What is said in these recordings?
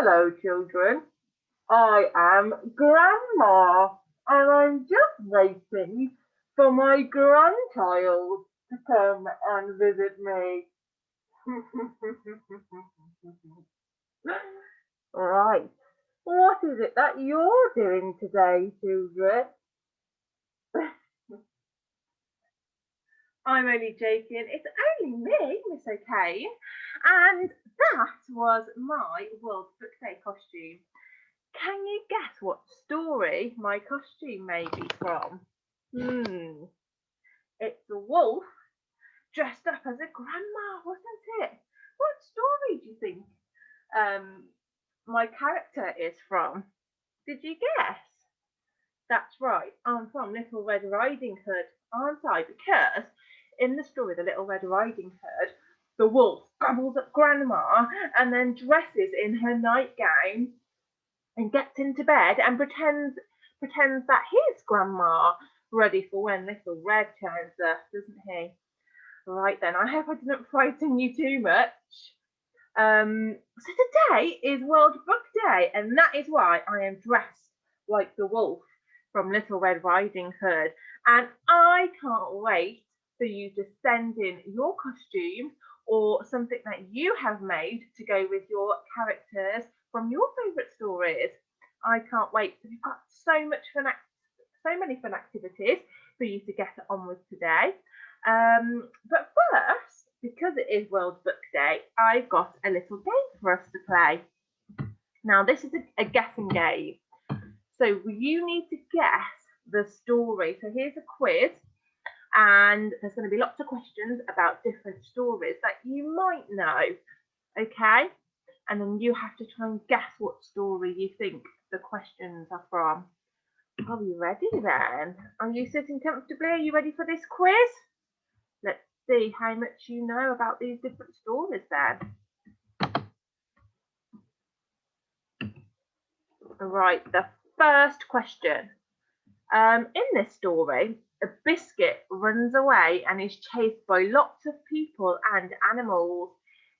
Hello, children. I am Grandma, and I'm just waiting for my grandchild to come and visit me. Right. What is it that you're doing today, children? I'm only joking. It's only me, Miss OK. And that was my World Book Day costume. Can you guess what story my costume may be from? It's a wolf dressed up as a grandma, wasn't it? What story do you think my character is from? Did you guess? That's right, I'm from Little Red Riding Hood, aren't I? Because in the story, The Little Red Riding Hood, the wolf gobbles up grandma and then dresses in her nightgown and gets into bed and pretends that he's grandma, ready for when Little Red turns up, doesn't he? Right then, I hope I didn't frighten you too much. So today is World Book Day, and that is why I am dressed like the wolf from Little Red Riding Hood. And I can't wait for you to send in your costume or something that you have made to go with your characters from your favourite stories. I can't wait. So we've got so many fun activities for you to get on with today. But first, because it is World Book Day, I've got a little game for us to play. Now, this is a guessing game. So you need to guess the story. So here's a quiz, and there's going to be lots of questions about different stories that you might know. Okay? And then you have to try and guess what story you think the questions are from. Are you ready then? Are you sitting comfortably? Are you ready for this quiz? Let's see how much you know about these different stories then. Right, the first question. In this story, a biscuit runs away and is chased by lots of people and animals.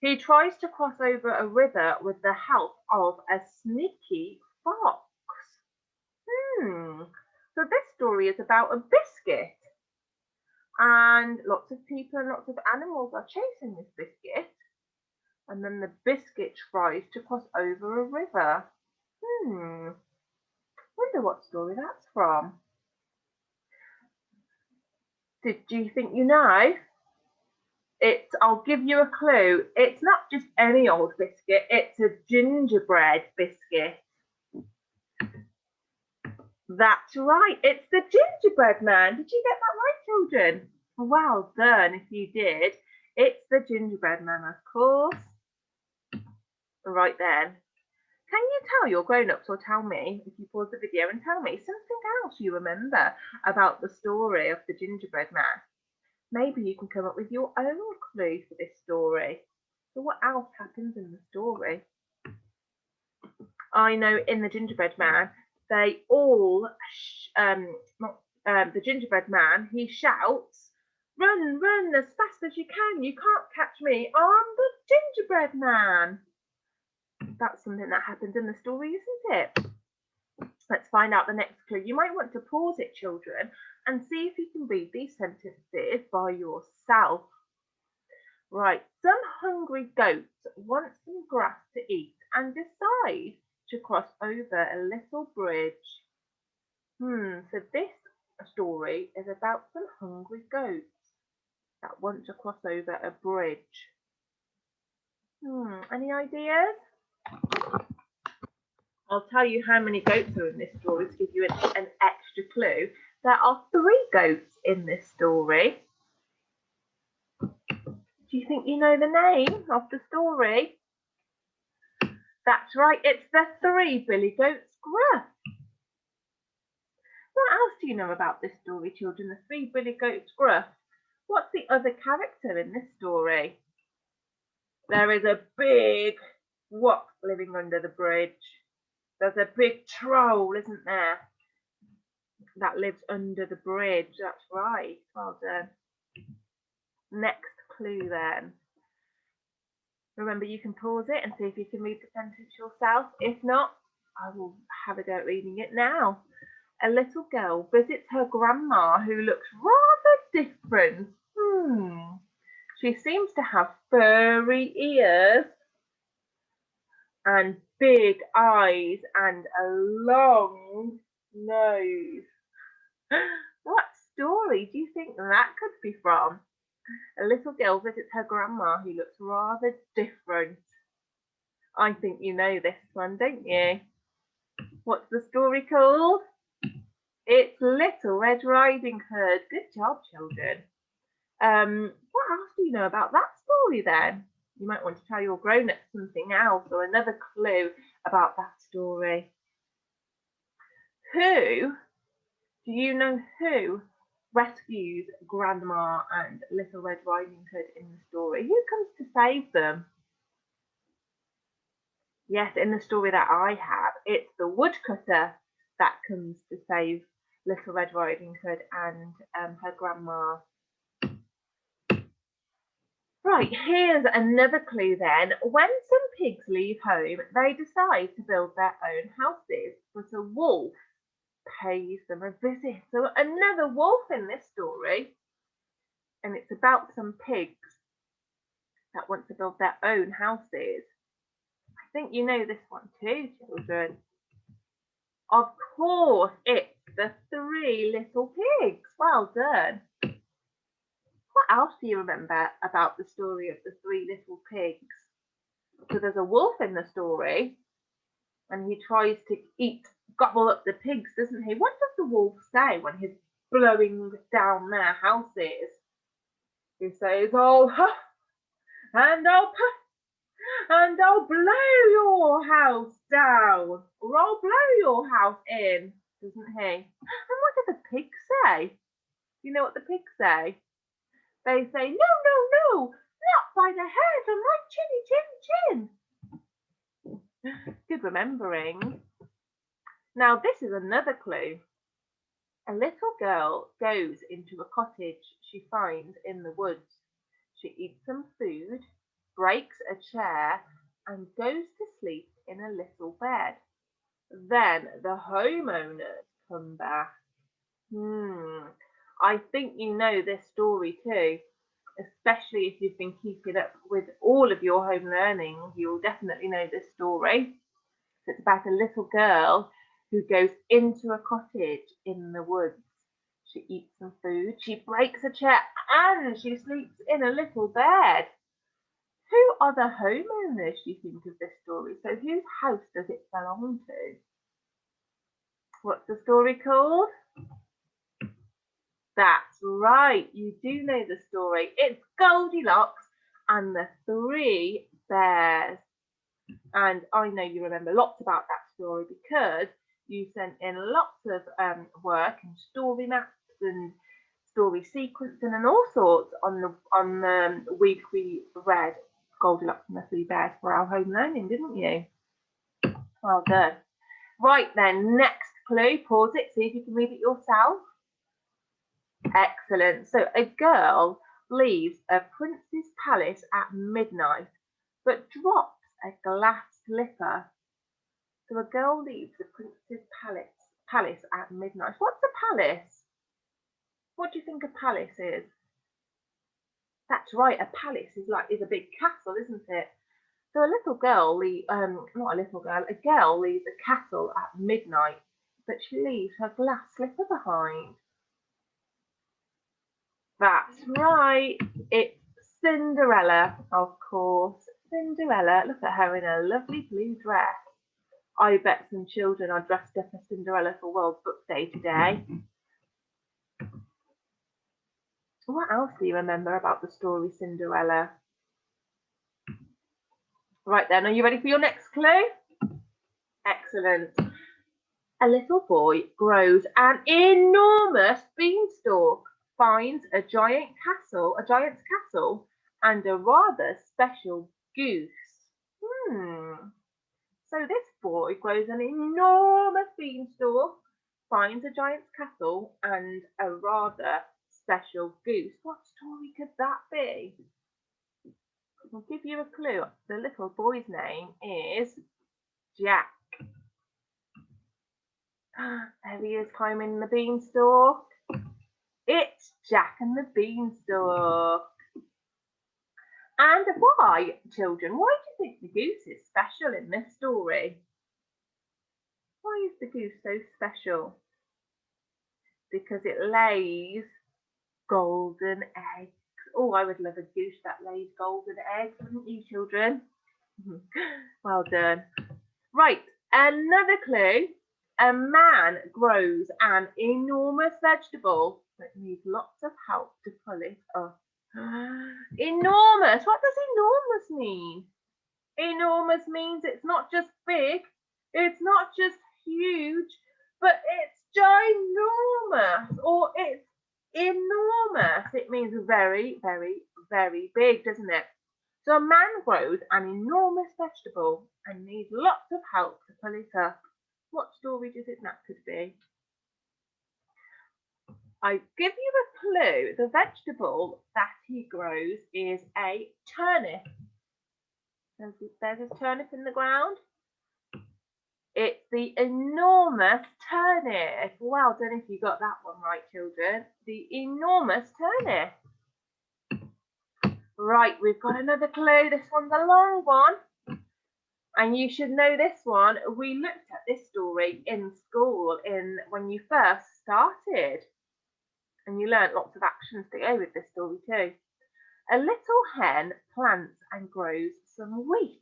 He tries to cross over a river with the help of a sneaky fox. So this story is about a biscuit. And lots of people and lots of animals are chasing this biscuit. And then the biscuit tries to cross over a river. Wonder what story that's from. Did you think you know? I'll give you a clue. It's not just any old biscuit, it's a gingerbread biscuit. That's right, it's the gingerbread man. Did you get that right, children? Well done if you did. It's the gingerbread man, of course. Right then. Can you tell your grown-ups, or tell me, if you pause the video and tell me something else you remember about the story of the gingerbread man? Maybe you can come up with your own clue for this story. So what else happens in the story? I know in the gingerbread man, they all, the gingerbread man, he shouts, "Run, run as fast as you can. You can't catch me. I'm the gingerbread man." That's something that happens in the story, isn't it? Let's find out the next clue. You might want to pause it, children, and see if you can read these sentences by yourself. Right, some hungry goats want some grass to eat and decide to cross over a little bridge. So this story is about some hungry goats that want to cross over a bridge. Any ideas? I'll tell you how many goats are in this story to give you an extra clue. There are 3 goats in this story. Do you think you know the name of the story? That's right, it's the Threebilly Goats gruff. What else do you know about this story, children? The Threebilly Goats gruff. What's the other character in this story? There is a big what living under the bridge. There's a big troll, isn't there? That lives under the bridge. That's right. Well done. Next clue then. Remember, you can pause it and see if you can read the sentence yourself. If not, I will have a go at reading it now. A little girl visits her grandma who looks rather different. She seems to have furry ears and big eyes and a long nose. What story do you think that could be from? A little girl visits her grandma who looks rather different. I think you know this one, don't you? What's the story called? It's Little Red Riding Hood. Good job, children. What else do you know about that story then? You might want to tell your grown-ups something else or another clue about that story. Do you know who rescues Grandma and Little Red Riding Hood in the story? Who comes to save them? Yes, in the story that I have, it's the woodcutter that comes to save Little Red Riding Hood and her grandma. Right, here's another clue then. When some pigs leave home, they decide to build their own houses, but a wolf pays them a visit. So another wolf in this story, and it's about some pigs that want to build their own houses. I think you know this one too, children. Of course, it's the Three Little Pigs. Well done. What else do you remember about the story of the Three Little Pigs? So there's a wolf in the story, and he tries to gobble up the pigs, doesn't he? What does the wolf say when he's blowing down their houses? He says, "Oh, huff, and I'll puff, and I'll blow your house down, or I'll blow your house in," doesn't he? And what do the pigs say? You know what the pigs say? They say, "No, no, no, not by the hairs of my chinny chin chin." Good remembering. Now this is another clue. A little girl goes into a cottage she finds in the woods. She eats some food, breaks a chair, and goes to sleep in a little bed. Then the homeowners come back. I think you know this story too, especially if you've been keeping up with all of your home learning. You'll definitely know this story. It's about a little girl who goes into a cottage in the woods. She eats some food, she breaks a chair, and she sleeps in a little bed. Who are the homeowners, do you think, of this story? So whose house does it belong to? What's the story called? That's right, you do know the story. It's Goldilocks and the Three Bears. And I know you remember lots about that story because you sent in lots of work and story maps and story sequencing and all sorts on the week we read Goldilocks and the Three Bears for our home learning, didn't you? Well done. Right then, next clue. Pause it, see if you can read it yourself. Excellent. So a girl leaves a prince's palace at midnight, but drops a glass slipper. So a girl leaves the prince's palace at midnight. What's a palace? What do you think a palace is? That's right, a palace is a big castle, isn't it? So a little girl, not a little girl, a girl leaves a castle at midnight, but she leaves her glass slipper behind. That's right, it's Cinderella, of course. Cinderella, look at her in a lovely blue dress. I bet some children are dressed up as Cinderella for World Book Day today. What else do you remember about the story Cinderella? Right then, are you ready for your next clue? Excellent. A little boy grows an enormous beanstalk, finds a giant's castle, and a rather special goose. So this boy grows an enormous beanstalk, finds a giant's castle, and a rather special goose. What story could that be? I'll give you a clue. The little boy's name is Jack. There he is climbing the beanstalk. It's Jack and the Beanstalk. And why, children, why do you think the goose is special in this story? Why is the goose so special? Because it lays golden eggs. Oh, I would love a goose that lays golden eggs, wouldn't you, children? Well done. Right, another clue. A man grows an enormous vegetable that needs lots of help to pull it up. Enormous. What does enormous mean? Enormous means it's not just big, it's not just huge, but it's ginormous, or it's enormous. It means very, very, very big, doesn't it? So a man grows an enormous vegetable and needs lots of help to pull it up. What story do you think that could be? I give you a clue. The vegetable that he grows is a turnip. There's a turnip in the ground. It's the enormous turnip. Well done if you got that one right, children. The enormous turnip. Right, we've got another clue. This one's a long one. And you should know this one. We looked at this story in school when you first started. And you learnt lots of actions to go with this story too. A little hen plants and grows some wheat.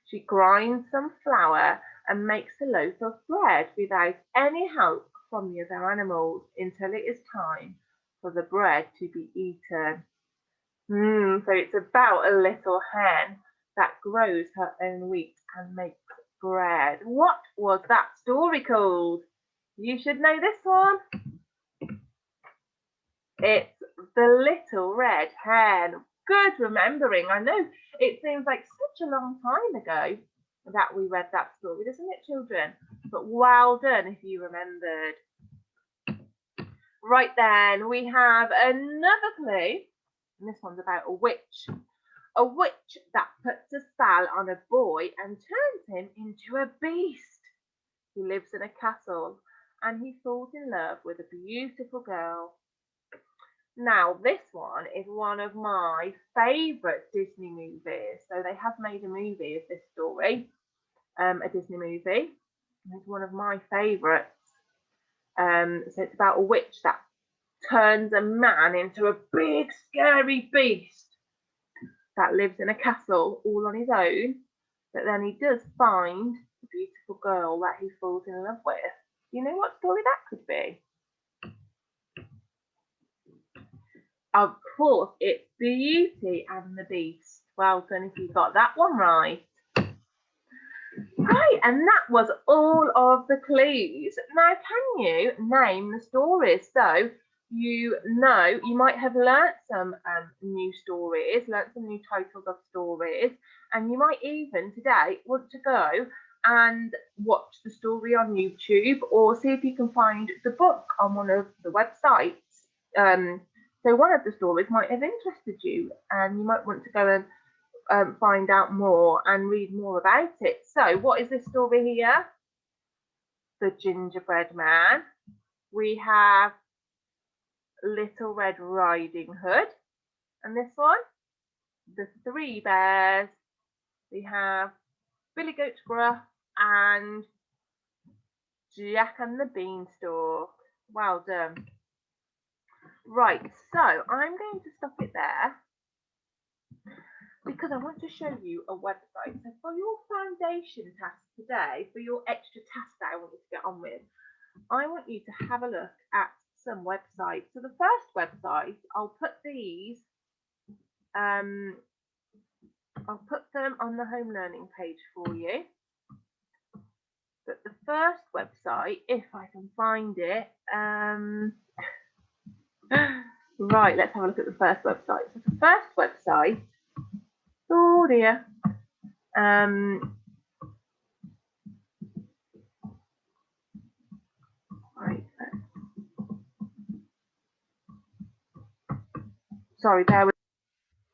She grinds some flour and makes a loaf of bread without any help from the other animals until it is time for the bread to be eaten. So it's about a little hen that grows her own wheat and makes bread. What was that story called? You should know this one. It's The Little Red Hen. Good remembering. I know it seems like such a long time ago that we read that story, doesn't it, children? But well done if you remembered. Right then, we have another clue. And this one's about a witch. A witch that puts a spell on a boy and turns him into a beast. He lives in a castle and he falls in love with a beautiful girl. Now, this one is one of my favourite Disney movies. So they have made a movie of this story, a Disney movie. It's one of my favourites. So it's about a witch that turns a man into a big, scary beast that lives in a castle all on his own. But then he does find a beautiful girl that he falls in love with. Do you know what story that could be? Of course, it's Beauty and the Beast. Well done if you got that one right. Right, and that was all of the clues. Now, can you name the stories? So, you know, you might have learnt some new stories, learnt some new titles of stories, and you might even today want to go and watch the story on YouTube or see if you can find the book on one of the websites. So one of the stories might have interested you and you might want to go and find out more and read more about it. So what is this story here? The Gingerbread Man. We have Little Red Riding Hood. And this one, The Three Bears. We have Billy Goat's Gruff and Jack and the Beanstalk. Well done. Right, so I'm going to stop it there because I want to show you a website. So for your foundation task today, for your extra task that I want you to get on with, I want you to have a look at some websites. So the first website, I'll put these, I'll put them on the home learning page for you. But the first website, if I can find it, right, let's have a look at the first website. So the first website, oh dear, right, sorry, bear with me.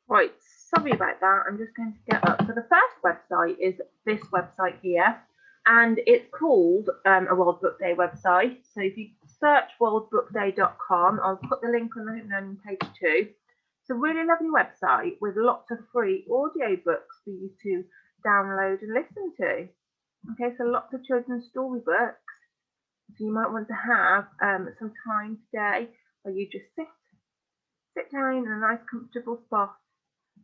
Right, sorry about that. I'm just going to get up. So the first website is this website here, and it's called a World Book Day website. So if you search worldbookday.com, I'll put the link on the page too. It's a really lovely website with lots of free audio books for you to download and listen to. Okay, so lots of children's storybooks. So you might want to have some time today where you just sit down in a nice comfortable spot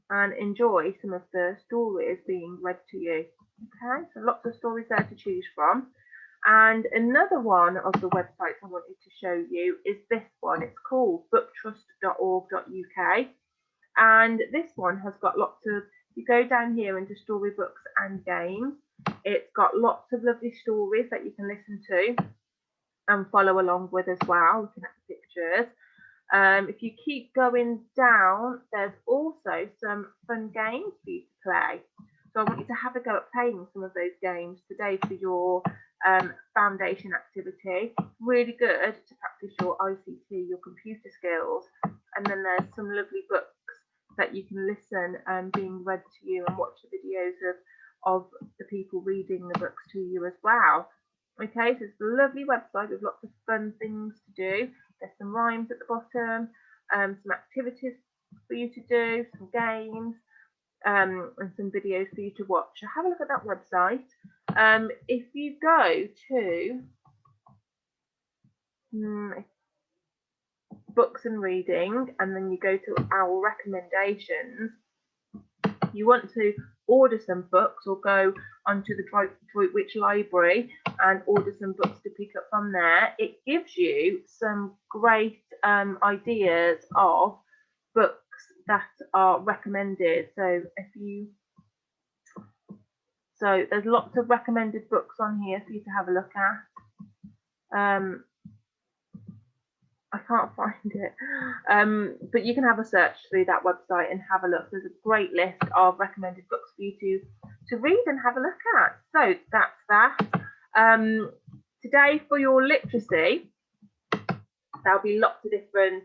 and enjoy some of the stories being read to you. Okay, so lots of stories there to choose from. And another one of the websites I wanted to show you is this one. It's called booktrust.org.uk. And this one has got lots of, you go down here into storybooks and games. It's got lots of lovely stories that you can listen to and follow along with as well, looking at the pictures. If you keep going down, there's also some fun games for you to play. So I want you to have a go at playing some of those games today for your foundation activity. Really good to practice your ICT, your computer skills. And then there's some lovely books that you can listen being read to you and watch the videos of the people reading the books to you as well. Okay, so it's a lovely website with lots of fun things to do. There's some rhymes at the bottom, some activities for you to do, some games, and some videos for you to watch. So have a look at that website. If you go to books and reading, and then you go to our recommendations, you want to order some books or go onto the Droitwich Library and order some books to pick up from there. It gives you some great ideas of books that are recommended. So there's lots of recommended books on here for you to have a look at. I can't find it, but you can have a search through that website and have a look. There's a great list of recommended books for you to read and have a look at. So that's that. Today for your literacy, there'll be lots of different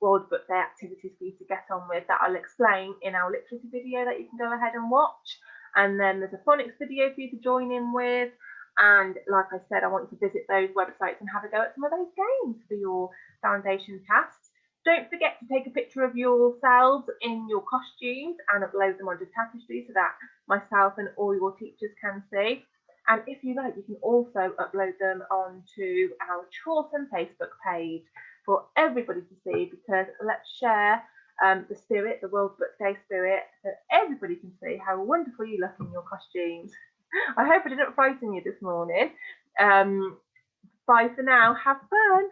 World Book Day activities for you to get on with that I'll explain in our literacy video that you can go ahead and watch. And then there's a phonics video for you to join in with. And like I said, I want you to visit those websites and have a go at some of those games for your foundation tasks. Don't forget to take a picture of yourselves in your costumes and upload them onto Tapestry so that myself and all your teachers can see. And if you like, you can also upload them onto our Chawson Facebook page for everybody to see, because let's share the spirit, the World Book Day spirit, so everybody can see how wonderful you look in your costumes. I hope I didn't frighten you this morning. Bye for now. Have fun.